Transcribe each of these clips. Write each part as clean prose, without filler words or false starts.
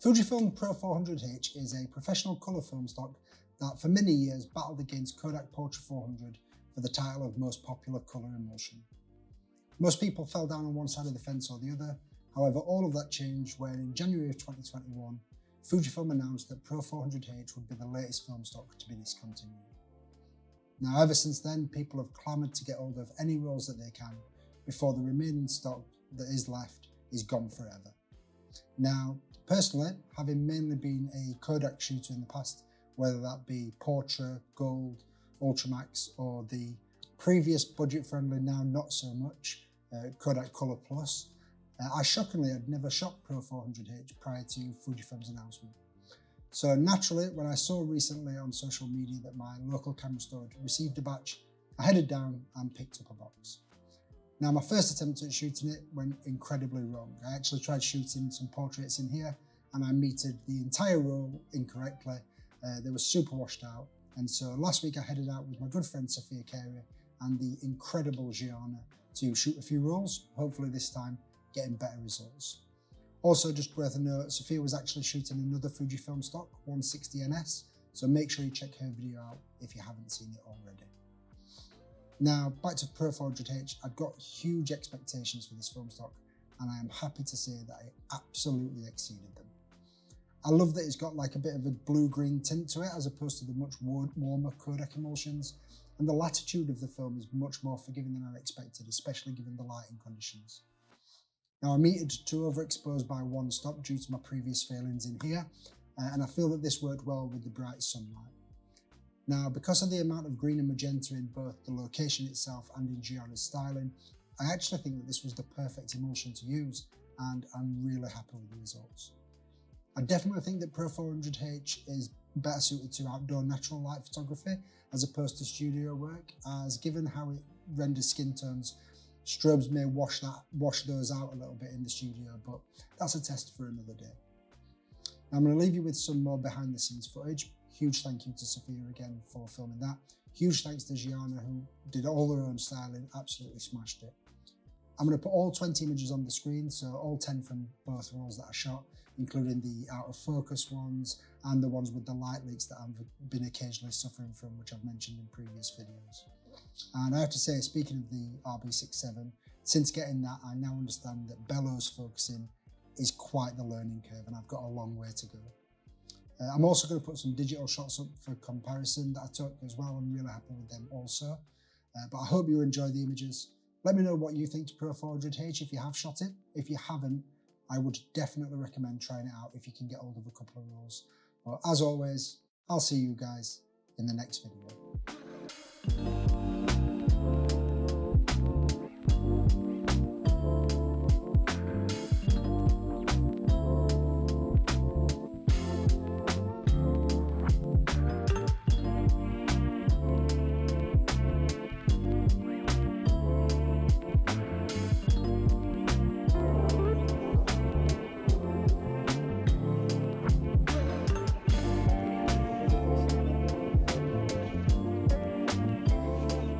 Fujifilm Pro 400H is a professional colour film stock that for many years battled against Kodak Portra 400 for the title of most popular colour emulsion. Most people fell down on one side of the fence or the other. However, all of that changed when in January of 2021, Fujifilm announced that Pro 400H would be the latest film stock to be discontinued. Now, ever since then, people have clamoured to get hold of any rolls that they can before the remaining stock that is left is gone forever. Now, personally, having mainly been a Kodak shooter in the past, whether that be Portra, Gold, Ultramax, or the previous budget-friendly, now not so much, Kodak Color Plus, I shockingly had never shot Pro 400H prior to Fujifilm's announcement. So naturally, when I saw recently on social media that my local camera store had received a batch, I headed down and picked up a box. Now, my first attempt at shooting it went incredibly wrong. I actually tried shooting some portraits in here and I metered the entire roll incorrectly. They were super washed out. And so last week I headed out with my good friend Sophia and the incredible Gianna to shoot a few rolls, hopefully this time getting better results. Also, just worth a note, Sophia was actually shooting another Fujifilm stock, 160NS, so make sure you check her video out if you haven't seen it already. Now, back to Pro 400H, I've got huge expectations for this film stock, and I am happy to say that I absolutely exceeded them. I love that it's got like a bit of a blue-green tint to it, as opposed to the much warmer Kodak emulsions, and the latitude of the film is much more forgiving than I expected, especially given the lighting conditions. Now, I metered to overexpose by one stop due to my previous failings in here, and I feel that this worked well with the bright sunlight. Now, because of the amount of green and magenta in both the location itself and in Gianna's styling, I actually think that this was the perfect emulsion to use, and I'm really happy with the results. I definitely think that Pro 400H is better suited to outdoor natural light photography as opposed to studio work, as given how it renders skin tones, strobes may wash those out a little bit in the studio, but that's a test for another day. Now I'm going to leave you with some more behind the scenes footage. Huge thank you to Sophia again for filming that. Huge thanks to Gianna, who did all her own styling, absolutely smashed it. I'm going to put all 20 images on the screen, so all 10 from both rolls that I shot, including the out of focus ones and the ones with the light leaks that I've been occasionally suffering from, which I've mentioned in previous videos. And I have to say, speaking of the RB67, since getting that, I now understand that bellows focusing is quite the learning curve and I've got a long way to go. I'm also going to put some digital shots up for comparison that I took as well. I'm really happy with them also. But I hope you enjoy the images. Let me know what you think to Pro 400H if you have shot it. If you haven't, I would definitely recommend trying it out if you can get hold of a couple of rolls. But as always, I'll see you guys in the next video.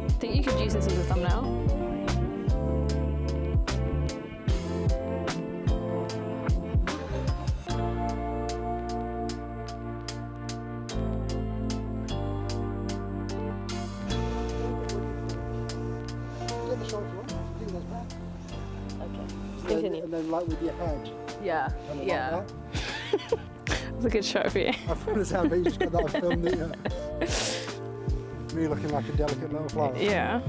I think you could use this as a thumbnail. Get the shot if you want. I think that's bad. Okay. Continue. And then like with your head. Yeah. Kind of Yeah. like that. It's a good shot for you. I found this out, but you just got that on film, didn't you? Me looking like a delicate little flower. Yeah.